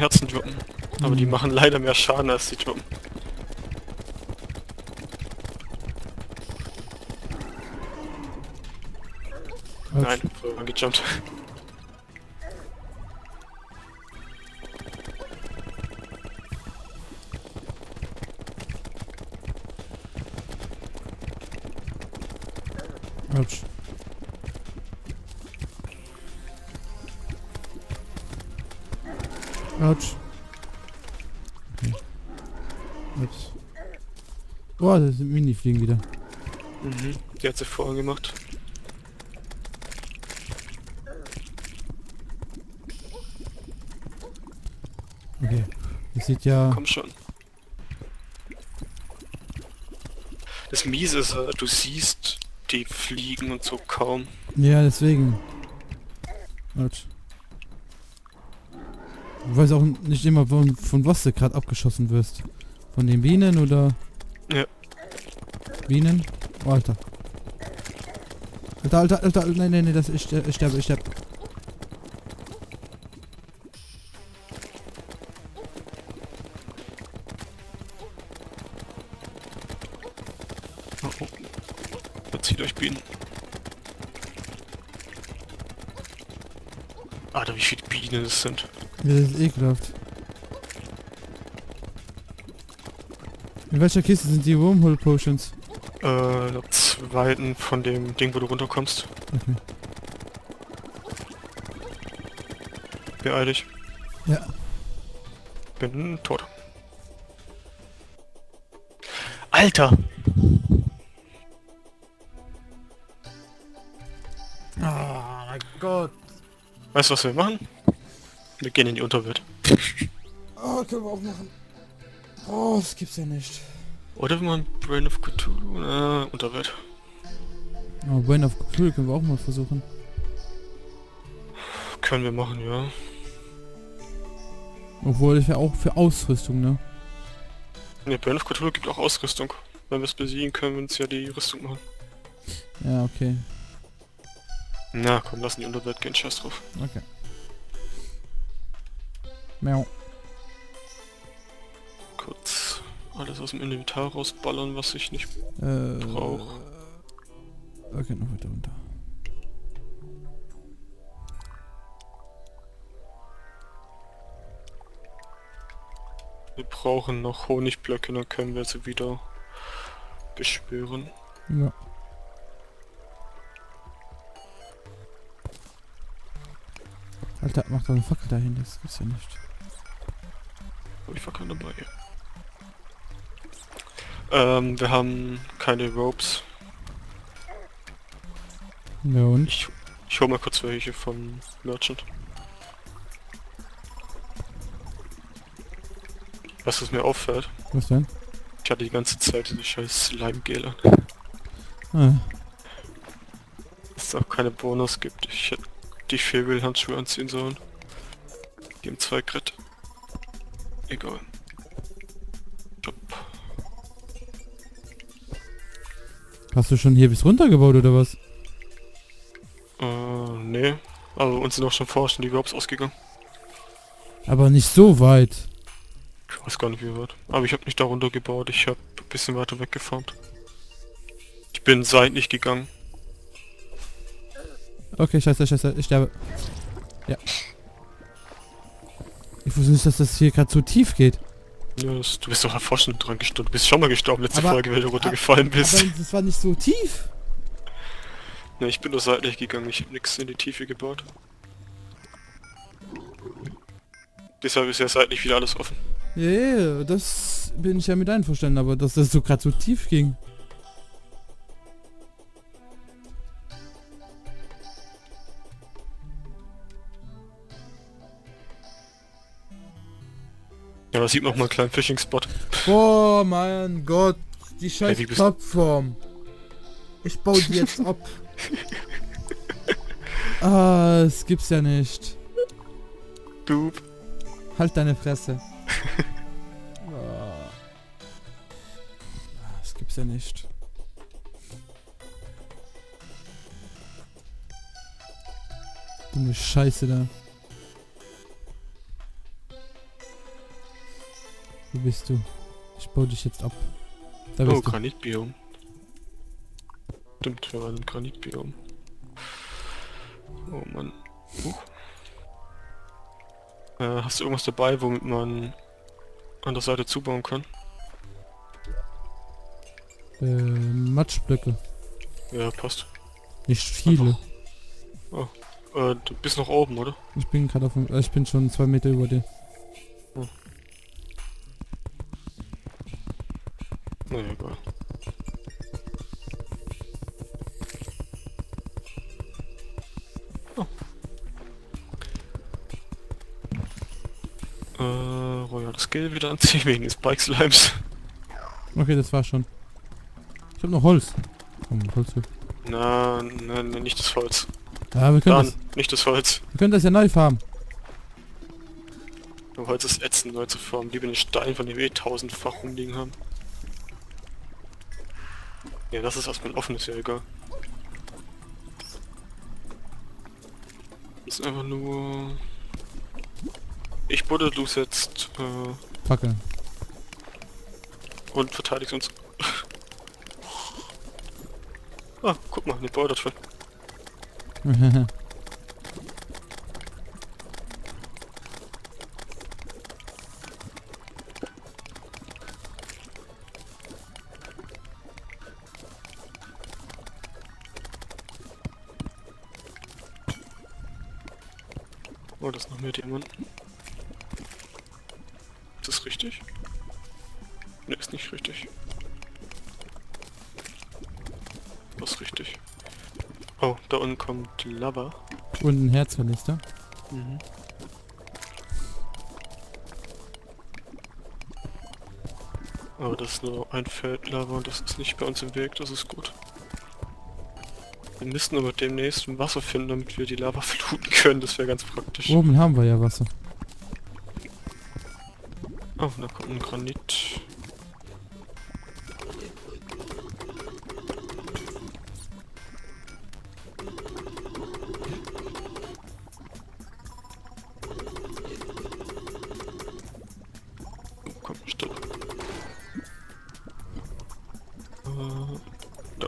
Herzen droppen. Aber die machen leider mehr Schaden als die droppen. Nein, vorher gejumpt. Autsch. Autsch. Okay. Ups. Oh, das sind Mini-Fliegen wieder. Mhm. Die hat sie vorher gemacht. Okay. Das sieht ja... Komm schon. Das Miese ist, du siehst die Fliegen und so kaum. Ja, deswegen. Autsch. Du weißt auch nicht immer, von was du gerade abgeschossen wirst. Von den Bienen oder... Ja. Bienen? Oh, Alter. Alter, nein, das, ich sterbe. Oh, oh. Verzieht euch Bienen. Alter, wie viele Bienen es sind. Ja, das ist ekelhaft. In welcher Kiste sind die Wormhole Potions? Der zweiten von dem Ding, wo du runterkommst. Okay. Beeil dich. Ja. Bin tot. Alter! Oh mein Gott. Weißt du, was wir machen? Wir gehen in die Unterwelt. Oh, können wir auch machen. Oh, das gibt's ja nicht. Oder wenn man Brain of Cthulhu... Unterwelt. Oh, Brain of Cthulhu können wir auch mal versuchen. Können wir machen, ja. Obwohl, das wäre auch für Ausrüstung, ne? Ne, Brain of Cthulhu gibt auch Ausrüstung. Wenn wir es besiegen, können wir uns ja die Rüstung machen. Ja, okay. Na komm, lass in die Unterwelt gehen, scheiß drauf. Okay. Miau. Kurz alles aus dem Inventar rausballern, was ich nicht brauche. Okay, noch weiter runter. Wir brauchen noch Honigblöcke, dann können wir sie wieder beschwören. Ja. Alter, mach doch eine Fackel dahin, das gibt's ja nicht. Hab ich Fackeln dabei. Wir haben keine Ropes. Ja und? Ich hol mal kurz welche vom Merchant. Was es mir auffällt, Was denn? ich hatte die ganze Zeit diese scheiß Slime-Gel an. Ah, Dass es auch keine Bonus gibt. Ich hätte die Febel-Handschuhe anziehen sollen. Die haben 2 Crit. Egal. Job. hast du schon hier bis runter gebaut oder was? Nee. Aber uns sind auch schon vorher schon die Ropes ausgegangen. Aber nicht so weit. Ich weiß gar nicht wie weit. Aber ich habe nicht darunter gebaut, ich habe ein bisschen weiter weggefarmt. Ich bin seitlich gegangen. Okay, scheiße, ich sterbe. Ja. Ich wusste nicht, dass das hier gerade so tief geht. Ja, du bist doch davor schon dran gestorben. Du bist schon mal gestorben letzte Aber- Folge, wenn du runtergefallen bist. Aber das war nicht so tief. Ne, ich bin nur seitlich gegangen, ich habe nichts in die Tiefe gebaut. Deshalb ist ja seitlich wieder alles offen. Ja, yeah, das bin ich ja mit einverstanden, aber dass das so gerade so tief ging. Ja, da sieht man auch mal einen kleinen Fishing-Spot. Oh mein Gott, die scheiß wie bist- Plattform. Ich baue die jetzt ab. Ah, das gibt's ja nicht. Du. Halt deine Fresse. Ah, das gibt's ja nicht. Dumme Scheiße da. Wo bist du? Ich baue dich jetzt ab. Da Oh, bist du. Granitbiom. Stimmt, wir waren im Granitbiom. Oh Mann. Hast du irgendwas dabei, womit man an der Seite zubauen kann? Matschblöcke. Ja, passt. Nicht viele. Du bist noch oben, oder? Ich bin gerade auf dem, ich bin schon 2 Meter über dir. Naja, egal. Royal Skill wieder anziehen wegen des Bike Slimes. Okay, das war schon. Ich hab noch Holz. Komm, Holz. Na, nicht das Holz. Ja, wir können, Dann, nicht das Holz. wir können das ja neu farmen. Holz ist ätzend neu zu formen. Lieber den Stein, von dem wir 1000-fach rumliegen haben. Ja, das ist erstmal offen, ist ja egal. Das ist einfach nur... Ich buddel, du setzt Fackeln. und verteidigst uns. Ah, guck mal, eine Border Trap. Oh, das ist noch mehr Diamanten. Ist das richtig? Ne, ist nicht richtig. Das ist richtig. Oh, da unten kommt Lava. Und ein Herzkanister. Mhm. Aber das ist nur ein Feld Lava und das ist nicht bei uns im Weg, das ist gut. Wir müssten aber demnächst Wasser finden, damit wir die Lava fluten können, das wäre ganz praktisch. Oben haben wir ja Wasser. Oh, da kommt ein Granit. Oh, komm, stopp. Da.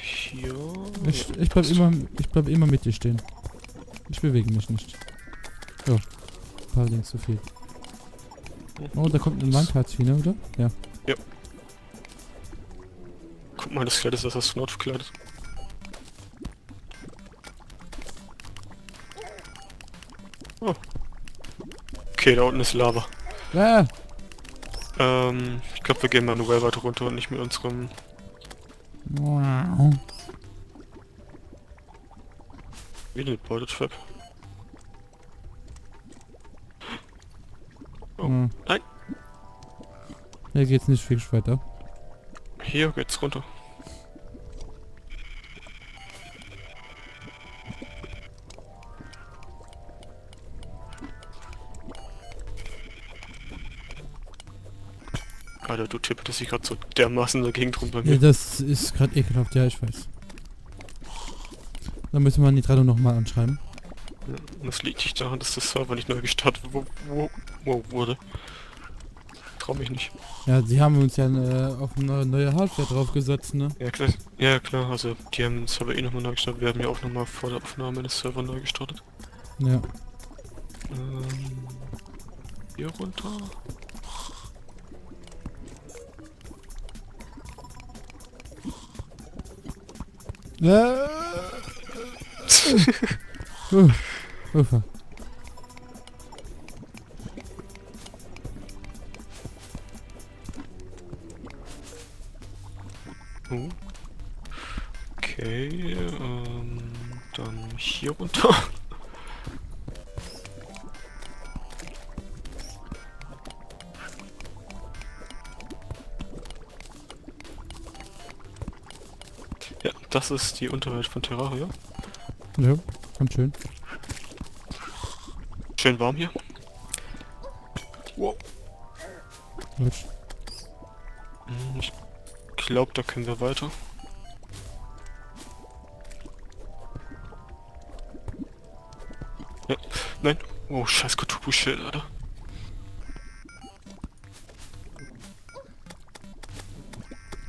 Hier. Ich bleib immer mit dir stehen. Ich bewege mich nicht. So. Ein paar links zu viel. Oh, da kommt ein Landherzhühner, oder? Ja. Guck mal, das Kleid ist das Astronaut verkleidet. Oh. Okay, da unten ist Lava. Ah! Ich glaube, wir gehen manuell weiter runter und nicht mit unserem... Wow. Wieder eine Border Trap. Oh, Hm. nein. Hier geht's nicht viel weiter. Hier geht's runter. Alter, du tipptest dich gerade so dermaßen dagegen drum bei Ja, mir. das ist gerade ekelhaft, ja, ich weiß. Dann müssen wir Nitrado nochmal anschreiben. Ja, und das liegt nicht daran, dass das Server nicht neu gestartet wurde. Trau mich nicht. Ja, sie haben uns ja auf eine neue Hardware draufgesetzt, ne? Ja klar, ja klar, also die haben den Server eh nochmal neu gestartet. Wir haben ja auch nochmal vor der Aufnahme des Server neu gestartet. Ja. Hier runter. Ufer. Oh. Okay, dann hier runter. Ja, das ist die Unterwelt von Terraria. Ja, ganz schön. Schön warm hier. Wow. Gut. Ich glaube, da können wir weiter. Ja. Nein. Oh, scheiß Cthulhu-Schild, Alter.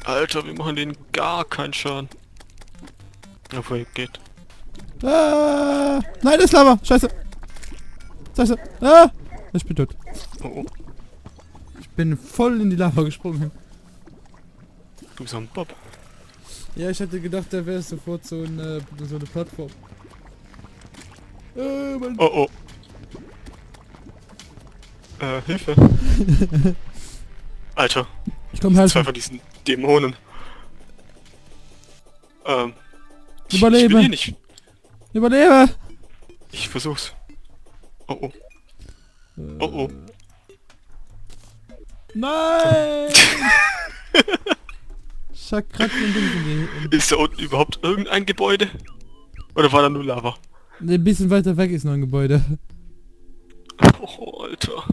Alter, wir machen denen gar keinen Schaden. Obwohl, geht. Ah, nein, das ist Lava. Scheiße. Scheiße. Ah, ich bin tot. Oh, oh. Ich bin voll in die Lava gesprungen. Du bist ein Bob. Ja, ich hatte gedacht, da wäre sofort so eine Plattform. Mein Oh, oh. Hilfe. Alter. ich komm halt. Zwei von diesen Dämonen. Ich Überlebe. will hier nicht. Überlebe. Ich versuch's. Oh, oh. Oh, oh. Nein. Ich hab grad ein Ding in Ist da unten überhaupt irgendein Gebäude? Oder war da nur Lava? die... Ein bisschen weiter weg ist noch ein Gebäude. Oh, Alter.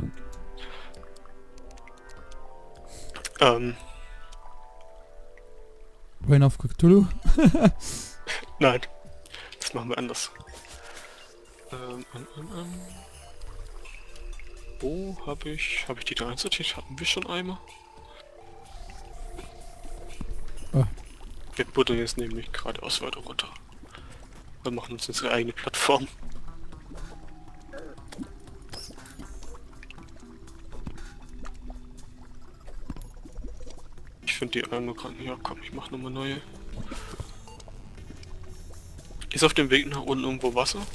Rein auf Cthulhu. Nein. Das machen wir anders. Wo habe ich die da einsortiert? Hatten wir schon einmal? Ah. Wir buddeln jetzt nämlich geradeaus weiter runter. Wir machen uns unsere eigene Plattform. Ich finde die nur gerade... Ja, komm, ich mache nochmal neue. Ist auf dem Weg nach unten irgendwo Wasser?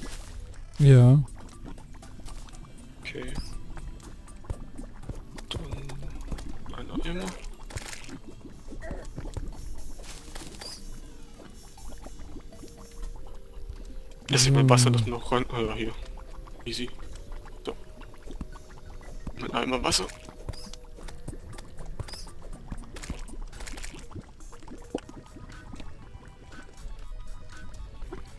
Ja. Okay. Dann einer immer. Das sieht man Wasser das noch rein. Ja, hier. Easy. So. Mit einmal Wasser.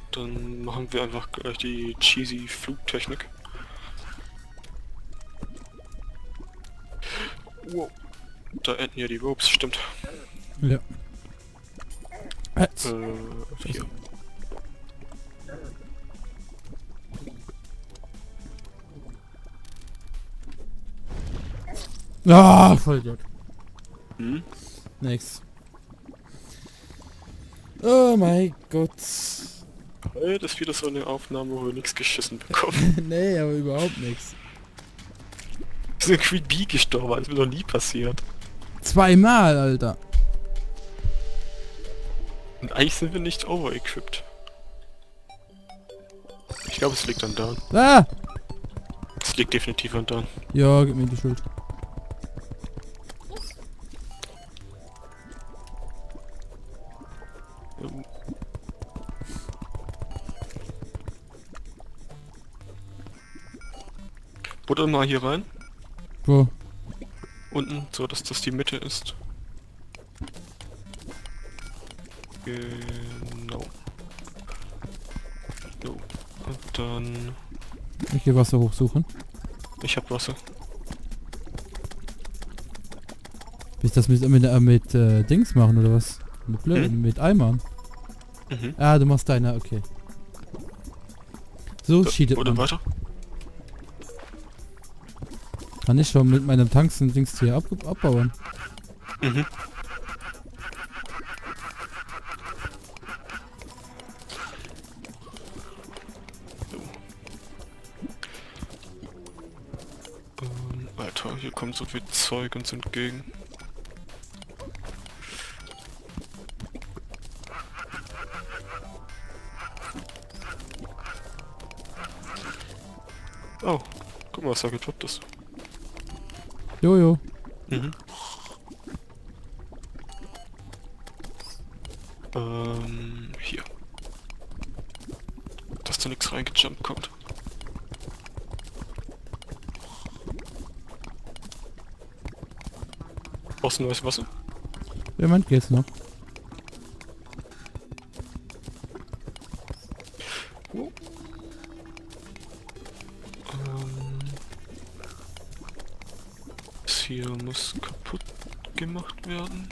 Dann machen wir einfach gleich die cheesy Flugtechnik. Wow. Da enden ja die Ropes, stimmt. Ja. Hier. Ah, voll Idiot. Hm? Nix. Oh mein Gott. Hey, das ist wieder so eine Aufnahme, wo wir nichts geschissen bekommen. Nee, aber überhaupt nichts. Wir sind Queen Bee gestorben, das ist mir noch nie passiert. Zweimal, Alter. Und eigentlich sind wir nicht overequipped. Ich glaube, es liegt an Dan. Ah! Es liegt definitiv an Dan. Ja, gib mir die Schuld. Buddel mal hier rein. Wo? Unten, so dass das die Mitte ist. Genau. So. Und dann... Ich geh Wasser hochsuchen. Ich hab Wasser. Will ich das mit Dings machen oder was? Mit Eimern? Mhm. Ah, du machst deine, okay. So cheatet Oder man. weiter? Kann ich schon mit meinem Tanks und Dings hier abbauen. Mhm. Alter, hier kommt so viel Zeug uns entgegen. Oh, guck mal, was da getoppt ist. Jojo. Mhm. Hier. Dass da nichts reingejumpt kommt. Brauchst du neues Wasser? Wer meint geht's noch? Oh. Das hier muss kaputt gemacht werden.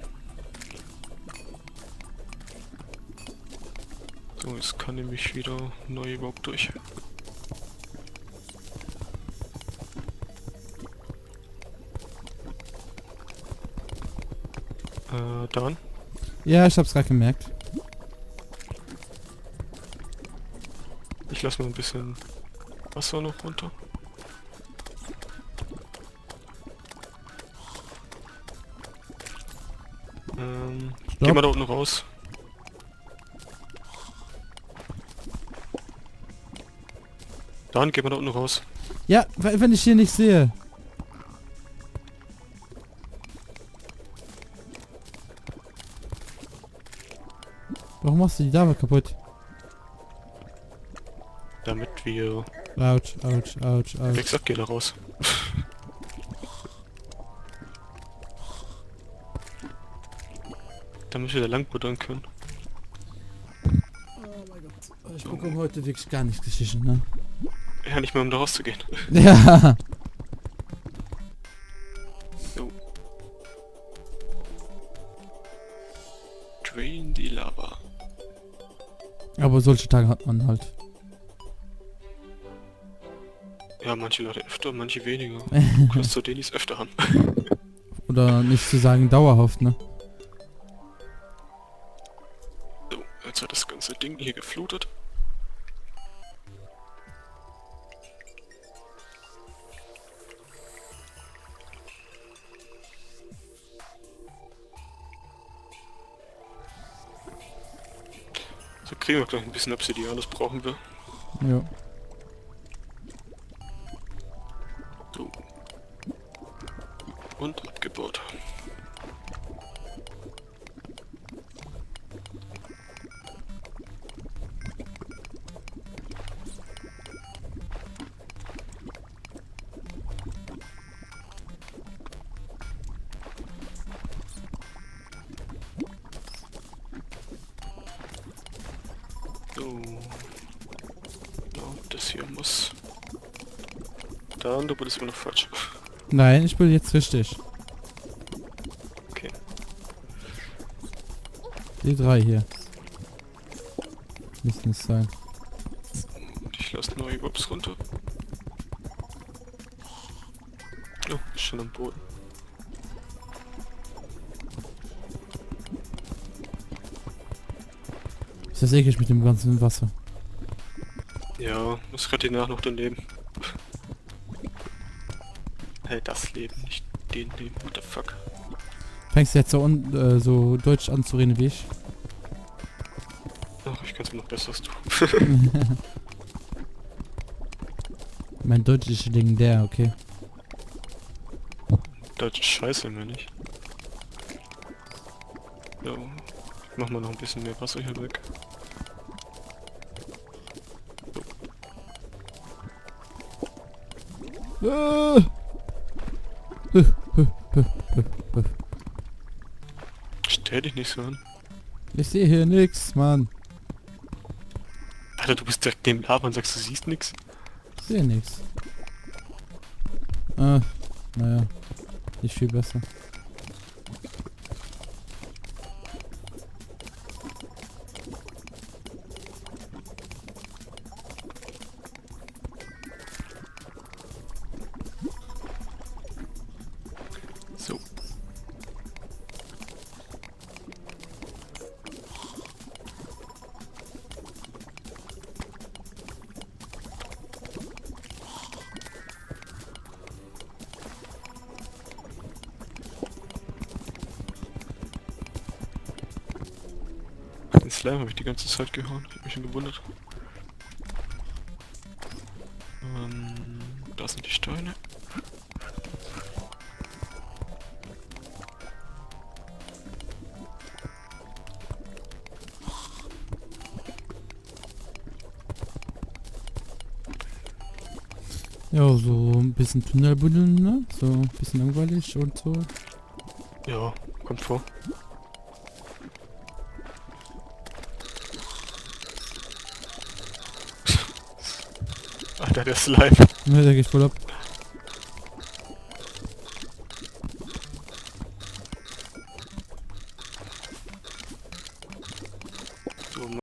So, jetzt kann nämlich wieder neue Rope durch. Dan? Ja, ich hab's gerade gemerkt. Ich lasse mal ein bisschen Wasser noch runter. Geh mal da unten raus. Dan, geh mal da unten raus. Ja, wenn ich hier nicht sehe. Warum machst du die Lava kaputt? Damit wir... Autsch, autsch, autsch, Wie autsch. gesagt, geh da raus. Damit wir da lang buddern können. Oh mein Gott. Ich bekomme heute wirklich gar nichts geschissen, ne? Ja, nicht mehr um da rauszugehen. Ja. So. Drain die Lava. Aber solche Tage hat man halt. Ja, manche Leute öfter, manche weniger. Kannst du den es öfter haben. Oder nicht zu sagen dauerhaft, ne? So, jetzt hat das ganze Ding hier geflutet. So kriegen wir gleich ein bisschen Obsidian, das brauchen wir. Ja. So. Und abgebaut. So. Ja, das hier muss... Da und du bist immer noch falsch. Nein, ich bin jetzt richtig. Okay. Die 3 hier. Müssen es sein. Und ich lasse neue Wobs runter. Oh, ist schon am Boden. Ist das eklig mit dem ganzen Wasser? Ja, muss gerade nach noch daneben. Hey, das Leben, nicht den Leben, what the fuck. Fängst du jetzt so deutsch an zu reden wie ich? Ach, ich kann es mir noch besseres tun. Mein Deutsch ist legendär, okay. Deutsch ist scheiße, meine ich. So, mach mal noch ein bisschen mehr Wasser hier weg. Stell dich nicht so an. Ich sehe hier nix, Mann. Alter, du bist direkt neben Lava und sagst, du siehst nix. Ich sehe nix. Ah, naja. Nicht viel besser. So. Den Slime habe ich die ganze Zeit gehauen. Ich hab mich schon gewundert. Da sind die Steine. Ja, so ein bisschen Tunnel buddeln, ne? So ein bisschen langweilig und so. Ja, kommt vor. Alter, der Slime. Ne, der geht voll ab.